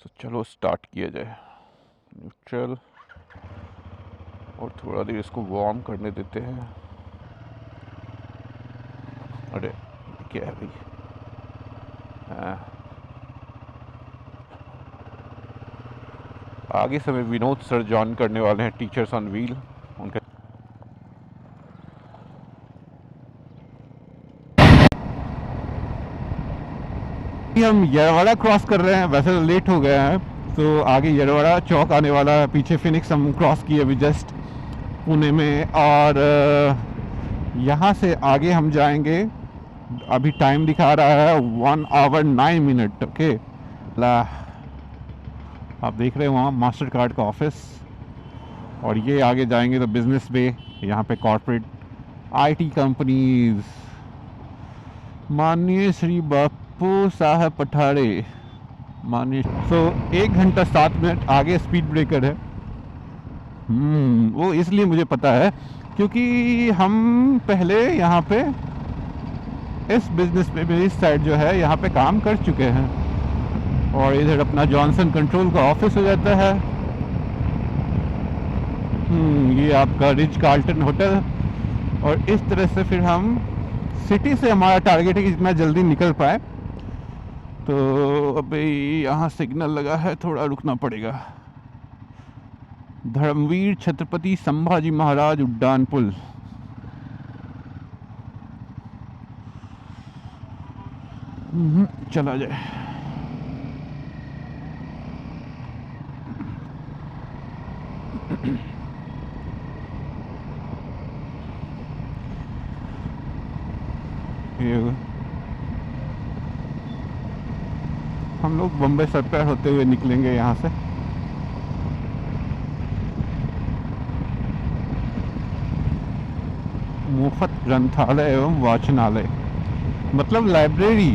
तो चलो स्टार्ट किया जाए। न्यूट्रल। और थोड़ा देर इसको वार्म करने देते हैं। अरे क्या है भाई। हाँ, आगे से हमें विनोद सर ज्वाइन करने वाले हैं, टीचर्स ऑन व्हील। उनका हम येरवाड़ा क्रॉस कर रहे हैं, वैसे तो लेट हो गए हैं। तो आगे येरवाड़ा चौक आने वाला है, पीछे फिनिक्स हम क्रॉस किए अभी जस्ट पुणे में। और यहाँ से आगे हम जाएंगे। अभी टाइम दिखा रहा है 1 आवर 9 मिनट। ओके ला, आप देख रहे हो वहाँ मास्टर कार्ड का ऑफिस। और ये आगे जाएंगे तो बिजनेस बे, यहाँ पे कॉर्पोरेट आईटी कंपनीज। माननीय श्री बापू साहब पठारे, माननीय। सो 1 घंटा 7 मिनट आगे स्पीड ब्रेकर है। वो इसलिए मुझे पता है क्योंकि हम पहले यहाँ पे इस बिजनेस में भी, इस साइड जो है यहाँ पे काम कर चुके हैं। और इधर अपना जॉनसन कंट्रोल का ऑफिस हो जाता है। ये आपका रिच कार्ल्टन होटल। और इस तरह से फिर हम सिटी से, हमारा टारगेट है कि जितना जल्दी निकल पाए। तो अभी यहाँ सिग्नल लगा है, थोड़ा रुकना पड़ेगा। धर्मवीर छत्रपति संभाजी महाराज उड्डान पुल। चला जाए। ये हम लोग बम्बई सर्कल होते हुए निकलेंगे यहाँ से। मुफ्त ग्रंथालय एवं वाचनालय मतलब लाइब्रेरी।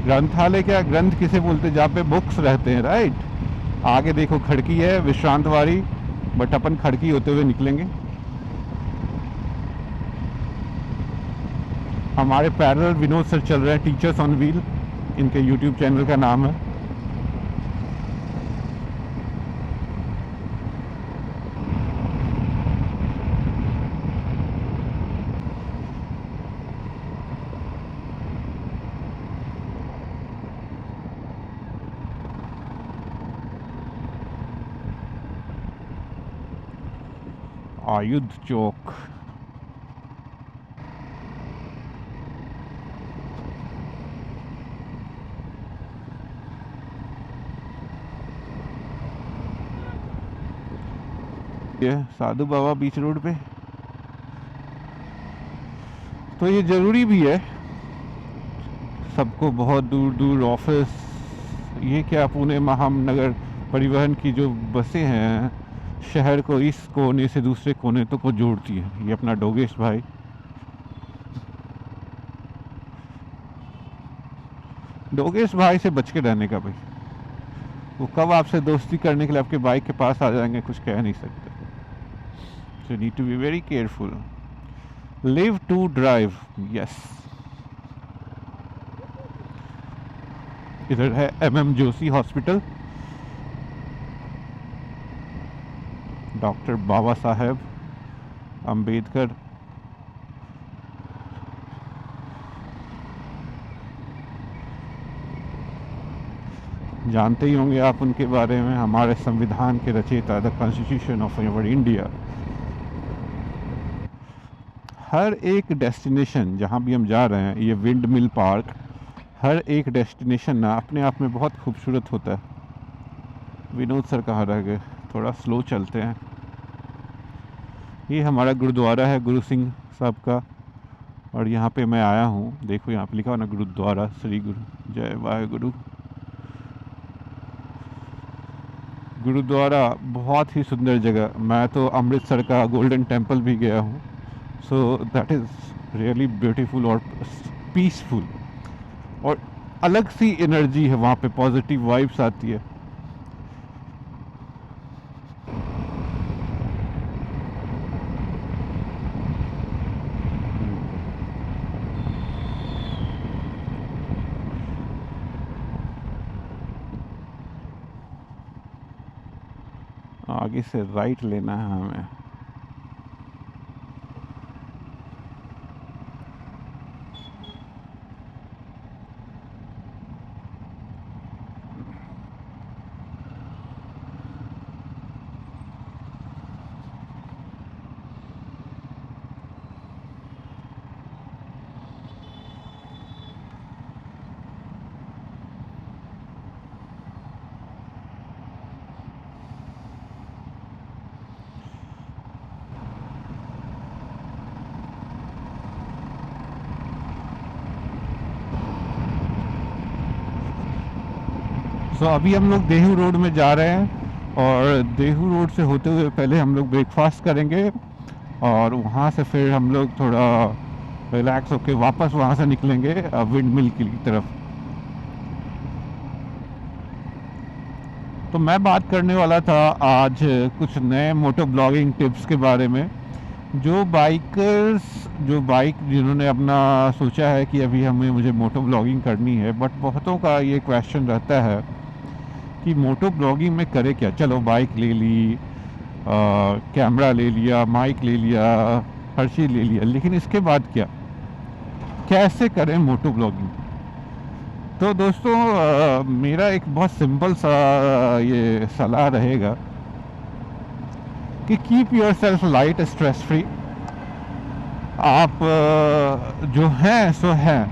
ग्रंथालय क्या, ग्रंथ किसे बोलते, जहाँ पे बुक्स रहते हैं, राइट। आगे देखो खड़की है, विश्रांत वारी। बट अपन खड़की होते हुए निकलेंगे। हमारे पैरेलल विनोद सर चल रहे हैं, टीचर्स ऑन व्हील इनके यूट्यूब चैनल का नाम है। आयुध चौक। ये साधु बाबा बीच रोड पे। तो ये ज़रूरी भी है सबको, बहुत दूर दूर ऑफिस। ये क्या, पुणे महानगर परिवहन की जो बसें हैं, शहर को इस कोने से दूसरे कोने तक को जोड़ती है। ये अपना डोगेश भाई। डोगेश भाई से बच के रहने का भाई। वो कब आपसे दोस्ती करने के लिए आपके बाइक के पास आ जाएंगे, कुछ कह नहीं सकते। So need to be very careful. Live to drive, yes. इधर है MM Joshi hospital, doctor Baba Saheb Ambedkar. जानते ही होंगे आप उनके बारे में, हमारे संविधान के रचयिता, the constitution of our India. हर एक डेस्टिनेशन जहाँ भी हम जा रहे हैं, ये विंड मिल पार्क, हर एक डेस्टिनेशन ना अपने आप में बहुत खूबसूरत होता है। विनोद सर कहाँ रह गए, थोड़ा स्लो चलते हैं। ये हमारा गुरुद्वारा है गुरु सिंह साहब का। और यहाँ पे मैं आया हूँ, देखो यहाँ पे लिखा हुआ ना, गुरुद्वारा श्री गुरु जय वाहेगुरु। गुरुद्वारा बहुत ही सुंदर जगह। मैं तो अमृतसर का गोल्डन टेम्पल भी गया हूँ। So that is really beautiful और पीसफुल। और अलग सी एनर्जी है वहाँ पे, पॉजिटिव वाइब्स आती है। आगे से राइट लेना है हमें। सो अभी हम लोग देहू रोड में जा रहे हैं और देहू रोड से होते हुए पहले हम लोग ब्रेकफास्ट करेंगे और वहाँ से फिर हम लोग थोड़ा रिलैक्स होके वापस वहाँ से निकलेंगे विंड मिल की तरफ। तो मैं बात करने वाला था आज कुछ नए मोटो ब्लॉगिंग टिप्स के बारे में। जो बाइकर्स जो बाइक जिन्होंने अपना सोचा है कि अभी मुझे मोटो ब्लॉगिंग करनी है, बट बहुतों का ये क्वेश्चन रहता है कि मोटो ब्लॉगिंग में करे क्या। चलो बाइक ले ली, कैमरा ले लिया, माइक ले लिया, हर चीज़ ले लिया, लेकिन इसके बाद क्या, कैसे करें मोटो ब्लॉगिंग। तो दोस्तों मेरा एक बहुत सिंपल सा ये सलाह रहेगा कि keep your self light, stress free. आप जो हैं सो हैं।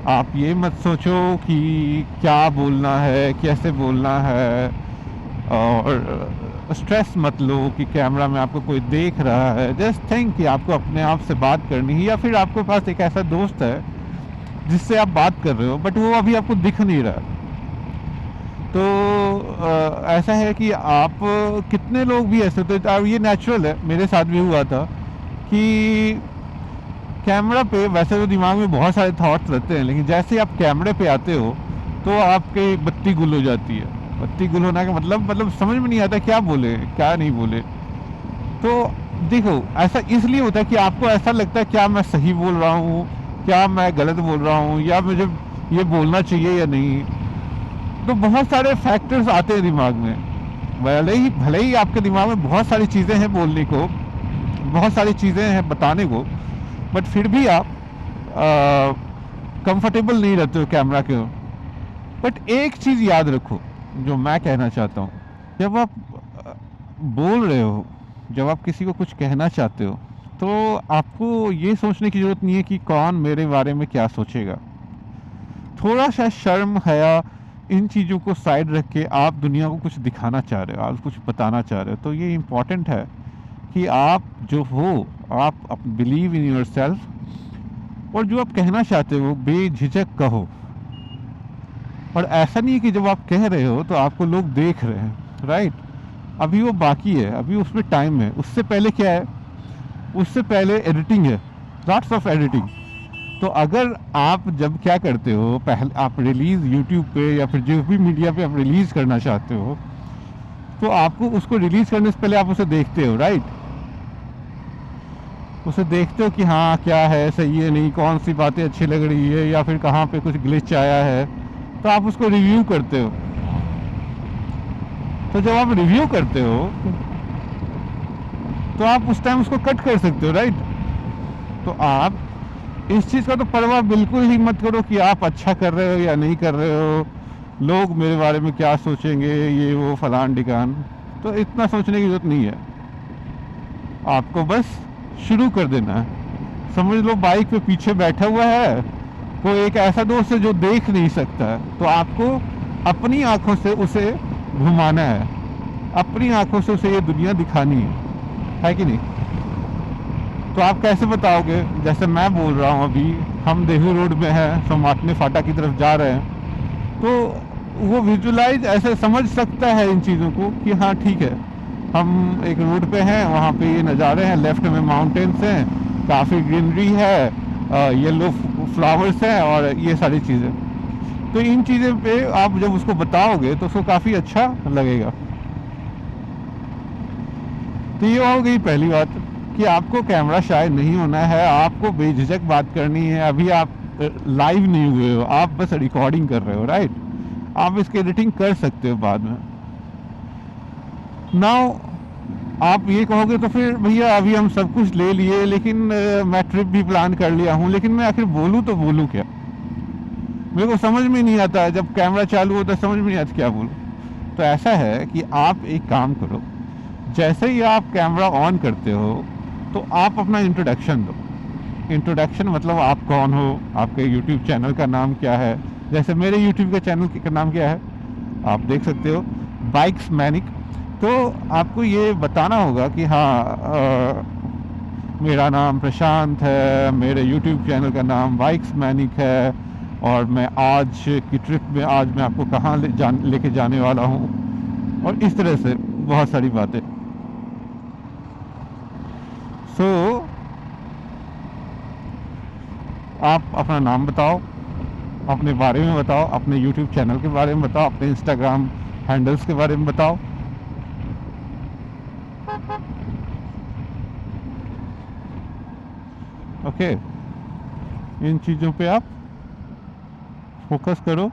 आप ये मत सोचो कि क्या बोलना है, कैसे बोलना है, और स्ट्रेस मत लो कि कैमरा में आपको कोई देख रहा है। जस्ट थिंक कि आपको अपने आप से बात करनी है, या फिर आपके पास एक ऐसा दोस्त है जिससे आप बात कर रहे हो बट वो अभी आपको दिख नहीं रहा। तो ऐसा है कि आप कितने लोग भी ऐसे होते हैं, ये नेचुरल है, मेरे साथ भी हुआ था कि कैमरा पे वैसे तो दिमाग में बहुत सारे थॉट्स रहते हैं, लेकिन जैसे आप कैमरे पे आते हो तो आपकी बत्ती गुल हो जाती है। बत्ती गुल होना का मतलब समझ में नहीं आता क्या बोले क्या नहीं बोले। तो देखो ऐसा इसलिए होता है कि आपको ऐसा लगता है क्या मैं सही बोल रहा हूँ, क्या मैं गलत बोल रहा हूँ, या मुझे ये बोलना चाहिए या नहीं। तो बहुत सारे फैक्टर्स आते हैं दिमाग में। भले ही आपके दिमाग में बहुत सारी चीज़ें हैं बोलने को, बहुत सारी चीज़ें हैं बताने को, बट फिर भी आप कंफर्टेबल नहीं रहते हो कैमरा के। बट एक चीज़ याद रखो जो मैं कहना चाहता हूँ, जब आप बोल रहे हो, जब आप किसी को कुछ कहना चाहते हो, तो आपको ये सोचने की ज़रूरत नहीं है कि कौन मेरे बारे में क्या सोचेगा। थोड़ा सा शर्म हया इन चीज़ों को साइड रख के आप दुनिया को कुछ दिखाना चाह रहे हो, आप कुछ बताना चाह रहे हो, तो ये इम्पॉर्टेंट है कि आप जो हो आप बिलीव इन योर सेल्फ, और जो आप कहना चाहते हो बेझिझक कहो। और ऐसा नहीं है कि जब आप कह रहे हो तो आपको लोग देख रहे हैं, राइट। अभी वो बाकी है, अभी उसमें टाइम है। उससे पहले क्या है, उससे पहले एडिटिंग है, लॉट्स ऑफ एडिटिंग। तो अगर आप जब क्या करते हो, पहले आप रिलीज़ यूट्यूब पे या फिर जो भी मीडिया पे आप रिलीज़ करना चाहते हो, तो आपको उसको रिलीज़ करने से पहले आप उसे देखते हो, राइट। उसे देखते हो कि हाँ क्या है, सही है नहीं, कौन सी बातें अच्छी लग रही है, या फिर कहाँ पे कुछ ग्लिच आया है, तो आप उसको रिव्यू करते हो। तो जब आप रिव्यू करते हो तो आप उस टाइम उसको कट कर सकते हो, राइट। तो आप इस चीज़ का तो परवाह बिल्कुल ही मत करो कि आप अच्छा कर रहे हो या नहीं कर रहे हो, लोग मेरे बारे में क्या सोचेंगे, ये वो फलान ढिकान। तो इतना सोचने की जरूरत नहीं है, आपको बस शुरू कर देना है। समझ लो बाइक पे पीछे बैठा हुआ है कोई एक ऐसा दोस्त है जो देख नहीं सकता है, तो आपको अपनी आंखों से उसे घुमाना है, अपनी आंखों से उसे ये दुनिया दिखानी है कि नहीं। तो आप कैसे बताओगे, जैसे मैं बोल रहा हूँ अभी हम देहू रोड में हैं, समाटने फाटा की तरफ जा रहे हैं, तो वो विजुलाइज ऐसे समझ सकता है इन चीज़ों को कि हाँ ठीक है, हम एक रोड पे हैं, वहाँ पे ये नज़ारे हैं, लेफ्ट में माउंटेन्स हैं, काफ़ी ग्रीनरी है, येलो फ्लावर्स हैं और ये सारी चीज़ें। तो इन चीज़ों पे आप जब उसको बताओगे तो उसको काफ़ी अच्छा लगेगा। तो ये हो गई पहली बात कि आपको कैमरा शायद नहीं होना है, आपको बेझिझक बात करनी है। अभी आप लाइव नहीं हुए हो, आप बस रिकॉर्डिंग कर रहे हो, राइट। आप इसकी एडिटिंग कर सकते हो बाद में। नाउ आप ये कहोगे तो फिर भैया अभी हम सब कुछ ले लिए, लेकिन मैं ट्रिप भी प्लान कर लिया हूँ, लेकिन मैं आखिर बोलूँ तो बोलूँ क्या? मेरे को समझ में नहीं आता है, जब कैमरा चालू होता है समझ में नहीं आता क्या बोलूँ। तो ऐसा है कि आप एक काम करो, जैसे ही आप कैमरा ऑन करते हो तो आप अपना इंट्रोडक्शन दो। इंट्रोडक्शन मतलब आप कौन हो, आपके यूट्यूब चैनल का नाम क्या है। जैसे मेरे यूट्यूब का चैनल का नाम क्या है आप देख सकते हो, बाइक्स मैनिक। तो आपको ये बताना होगा कि हाँ मेरा नाम प्रशांत है, मेरे यूट्यूब चैनल का नाम बाइक्स मैनिक है, और मैं आज की ट्रिप में आज मैं आपको कहाँ लेके जाने वाला हूँ, और इस तरह से बहुत सारी बातें। सो आप अपना नाम बताओ, अपने बारे में बताओ, अपने यूट्यूब चैनल के बारे में बताओ, अपने इंस्टाग्राम हैंडल्स के बारे में बताओ। ओके, इन चीज़ों पे आप फोकस करो।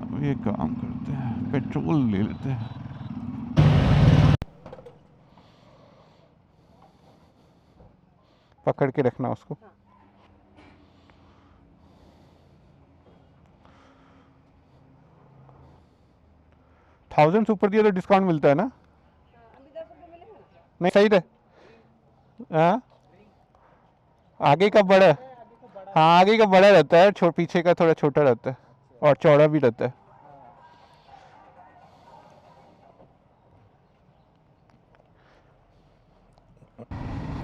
अब ये काम करते हैं, पेट्रोल ले लेते हैं। पकड़ के रखना उसको। 1000 से ऊपर दिया तो डिस्काउंट मिलता है ना? नहीं सही है। हाँ आगे का बड़ा, हाँ आगे का बड़ा रहता है, पीछे का थोड़ा छोटा रहता है और चौड़ा भी रहता है।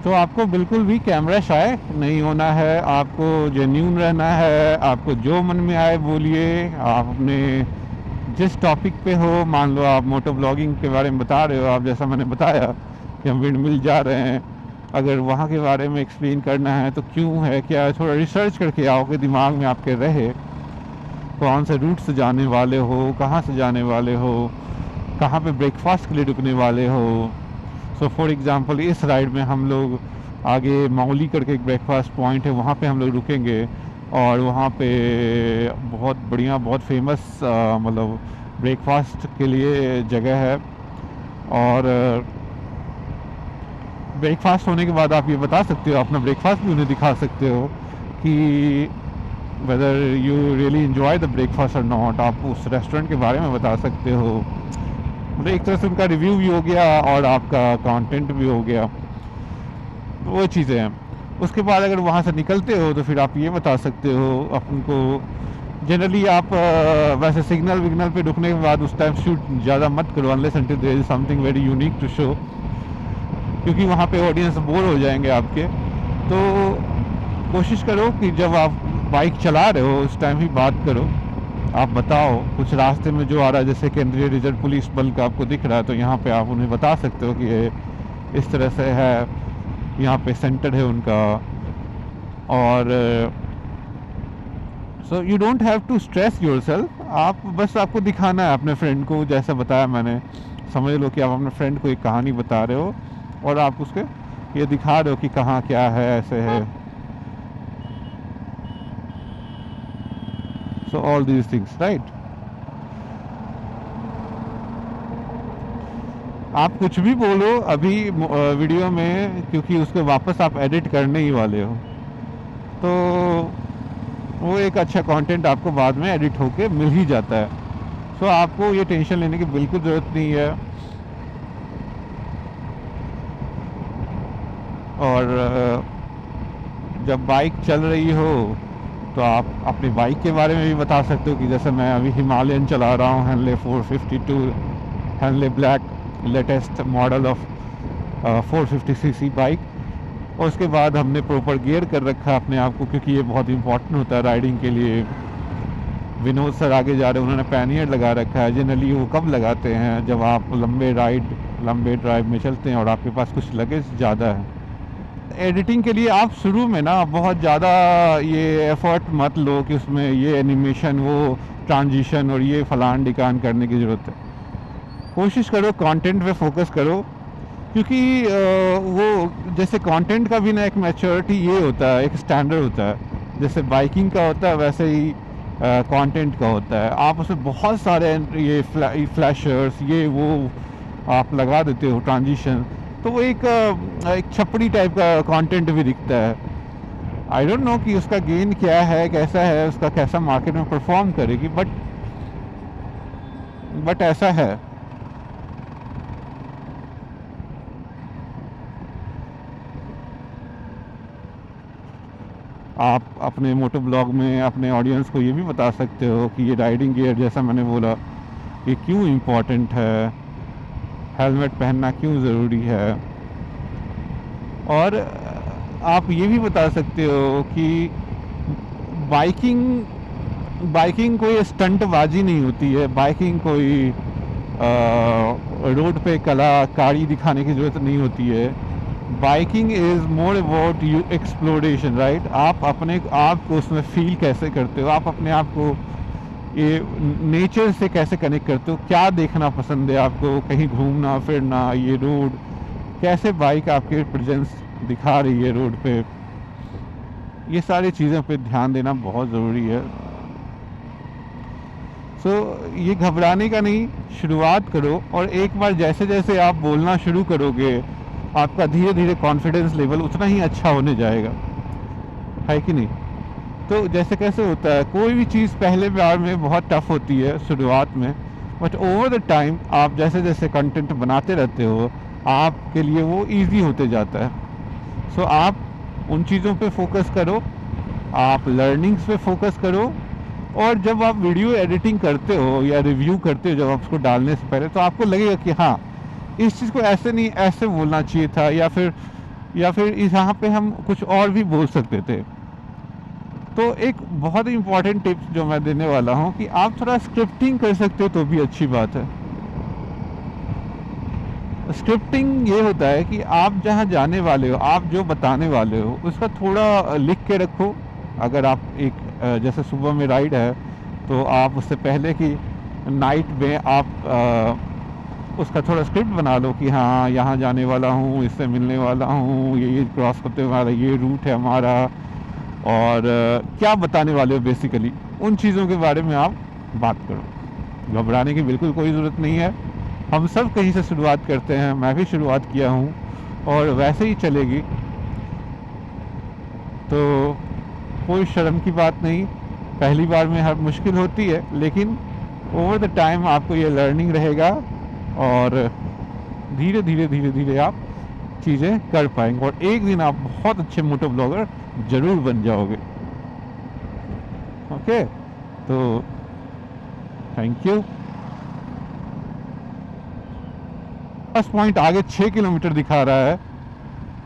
तो आपको बिल्कुल भी कैमरा शाय नहीं होना है, आपको जेन्यून रहना है, आपको जो मन में आए बोलिए। आप अपने जिस टॉपिक पे हो, मान लो आप मोटो ब्लॉगिंग के बारे में बता रहे हो, आप जैसा मैंने बताया कि हम विंड मिल जा रहे हैं, अगर वहाँ के बारे में एक्सप्लेन करना है तो क्यों है क्या है, थोड़ा रिसर्च करके आओ कि दिमाग में आपके रहे कौन से रूट से जाने वाले हो, कहाँ से जाने वाले हो, कहाँ पे ब्रेकफास्ट के लिए रुकने वाले हो। सो फॉर एग्ज़ाम्पल इस राइड में हम लोग आगे मौली करके एक ब्रेकफास्ट पॉइंट है, वहाँ पे हम लोग रुकेंगे, और वहाँ पे बहुत बढ़िया बहुत फेमस मतलब ब्रेकफास्ट के लिए जगह है। और ब्रेकफास्ट होने के बाद आप ये बता सकते हो, अपना ब्रेकफास्ट भी उन्हें दिखा सकते हो कि whether you really enjoy the breakfast और नॉट। आप उस रेस्टोरेंट के बारे में बता सकते हो, मतलब एक तरह से उनका रिव्यू भी हो गया और आपका कंटेंट भी हो गया। वो चीज़ें हैं। उसके बाद अगर वहाँ से निकलते हो तो फिर आप ये बता सकते हो अपन को, जनरली आप वैसे सिग्नल विग्नल पे रुकने के बाद उस टाइम शूट ज़्यादा मत करो unless until there is something very unique to show, क्योंकि वहाँ पे ऑडियंस बोर हो जाएंगे आपके। तो कोशिश करो कि जब आप बाइक चला रहे हो उस टाइम ही बात करो, आप बताओ कुछ रास्ते में जो आ रहा है, जैसे केंद्रीय रिजर्व पुलिस बल का आपको दिख रहा है तो यहाँ पे आप उन्हें बता सकते हो कि ये इस तरह से है, यहाँ पे सेंटर है उनका। और so you don't have to stress yourself, आप बस आपको दिखाना है अपने फ्रेंड को, जैसा बताया मैंने, समझ लो कि आप अपने फ्रेंड को एक कहानी बता रहे हो और आप उसके ये दिखा रहे हो कि कहाँ क्या है, ऐसे है। So all these things right. आप कुछ भी बोलो अभी वीडियो में, क्योंकि उसको वापस आप एडिट करने ही वाले हो, तो वो एक अच्छा कंटेंट आपको बाद में एडिट होके मिल ही जाता है। सो आपको ये टेंशन लेने की बिल्कुल ज़रूरत नहीं है। और जब बाइक चल रही हो तो आप अपनी बाइक के बारे में भी बता सकते हो कि जैसे मैं अभी हिमालयन चला रहा हूँ, Henle 452, Henle black latest model of 450cc bike. और उसके बाद हमने प्रॉपर गियर कर रखा है अपने आप को, क्योंकि ये बहुत इंपॉर्टेंट होता है राइडिंग के लिए। विनोद सर आगे जा रहे हैं, उन्होंने पैनियर लगा रखा है। जनरली वो कब लगाते हैं, जब आप लंबे ड्राइव में चलते हैं और आपके पास कुछ लगेज ज़्यादा है। एडिटिंग के लिए आप शुरू में ना बहुत ज़्यादा ये एफर्ट मत लो कि उसमें ये एनिमेशन, वो ट्रांजिशन और ये फलान डिकान करने की ज़रूरत है। कोशिश करो कंटेंट पे फोकस करो, क्योंकि वो जैसे कंटेंट का भी ना एक मैच्योरिटी ये होता है, एक स्टैंडर्ड होता है, जैसे बाइकिंग का होता है वैसे ही कंटेंट का होता है। आप उसमें बहुत सारे ये फ्लैशर्स ये वो आप लगा देते हो ट्रांजिशन, तो वो एक छपड़ी टाइप का कंटेंट भी दिखता है। आई डोंट नो कि उसका गेन क्या है, कैसा है, उसका कैसा मार्केट में परफॉर्म करेगी, बट ऐसा है। आप अपने मोटो ब्लॉग में अपने ऑडियंस को ये भी बता सकते हो कि ये राइडिंग गियर जैसा मैंने बोला ये क्यों इम्पोर्टेंट है, हेलमेट पहनना क्यों ज़रूरी है। और आप ये भी बता सकते हो कि बाइकिंग बाइकिंग कोई स्टंटबाजी नहीं होती है, बाइकिंग कोई रोड पे कलाकारी दिखाने की ज़रूरत नहीं होती है। Biking is more about you exploration, right. आप अपने आप को उसमें फील कैसे करते हो, आप अपने आप को ये नेचर से कैसे कनेक्ट करते हो, क्या देखना पसंद है आपको, कहीं घूमना फिरना, ये रोड कैसे बाइक आपके प्रेजेंस दिखा रही है रोड पे, ये सारी चीज़ों पे ध्यान देना बहुत ज़रूरी है। सो ये घबराने का नहीं, शुरुआत करो और एक बार जैसे जैसे आप बोलना शुरू करोगे आपका धीरे धीरे कॉन्फिडेंस लेवल उतना ही अच्छा होने जाएगा, है कि नहीं। तो जैसे कैसे होता है, कोई भी चीज़ पहले बार में बहुत टफ होती है शुरुआत में, बट ओवर द टाइम आप जैसे जैसे कंटेंट बनाते रहते हो आपके लिए वो इजी होते जाता है। सो आप उन चीज़ों पे फोकस करो, आप लर्निंग्स पे फोकस करो, और जब आप वीडियो एडिटिंग करते हो या रिव्यू करते हो जब आप उसको डालने से पहले, तो आपको लगेगा कि हाँ इस चीज़ को ऐसे नहीं ऐसे बोलना चाहिए था, या फिर इस यहाँ पे हम कुछ और भी बोल सकते थे। तो एक बहुत ही इम्पॉर्टेंट टिप्स जो मैं देने वाला हूँ कि आप थोड़ा स्क्रिप्टिंग कर सकते हो तो भी अच्छी बात है। स्क्रिप्टिंग ये होता है कि आप जहाँ जाने वाले हो, आप जो बताने वाले हो उसका थोड़ा लिख के रखो। अगर आप एक जैसे सुबह में राइड है तो आप उससे पहले की नाइट में आप उसका थोड़ा स्क्रिप्ट बना लो कि हाँ यहाँ जाने वाला हूँ, इससे मिलने वाला हूँ, ये क्रॉस करते वाला ये रूट है हमारा, और क्या बताने वाले हो बेसिकली उन चीज़ों के बारे में आप बात करो। घबराने की बिल्कुल कोई ज़रूरत नहीं है, हम सब कहीं से शुरुआत करते हैं, मैं भी शुरुआत किया हूँ और वैसे ही चलेगी। तो कोई शर्म की बात नहीं, पहली बार में हर मुश्किल होती है, लेकिन ओवर द टाइम आपको ये लर्निंग रहेगा और धीरे धीरे धीरे धीरे आप चीज़ें कर पाएंगे और एक दिन आप बहुत अच्छे मोटो ब्लॉगर ज़रूर बन जाओगे। ओके, तो थैंक यू। फर्स्ट पॉइंट आगे 6 किलोमीटर दिखा रहा है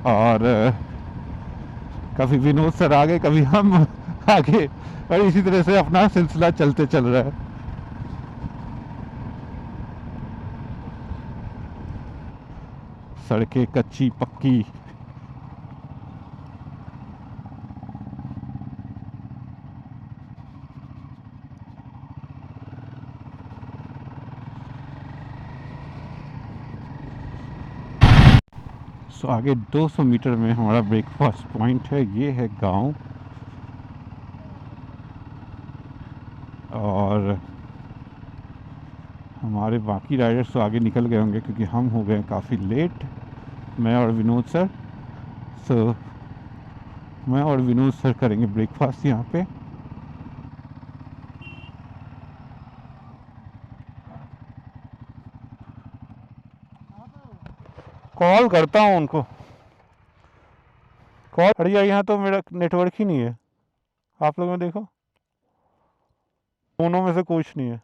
और कभी विनोद सर आगे कभी हम आगे, और इसी तरह से अपना सिलसिला चलते चल रहा है। सड़कें कच्ची पक्की, सो आगे 200 मीटर में हमारा ब्रेकफास्ट पॉइंट है, ये है गांव। और हमारे बाकी राइडर्स तो आगे निकल गए होंगे क्योंकि हम हो गए काफ़ी लेट, मैं और विनोद सर। सो मैं और विनोद सर करेंगे ब्रेकफास्ट यहाँ पे। कॉल करता हूँ उनको, कॉल बढ़िया। यहाँ तो मेरा नेटवर्क ही नहीं है, आप लोगों ने देखो दोनों में से कुछ नहीं है।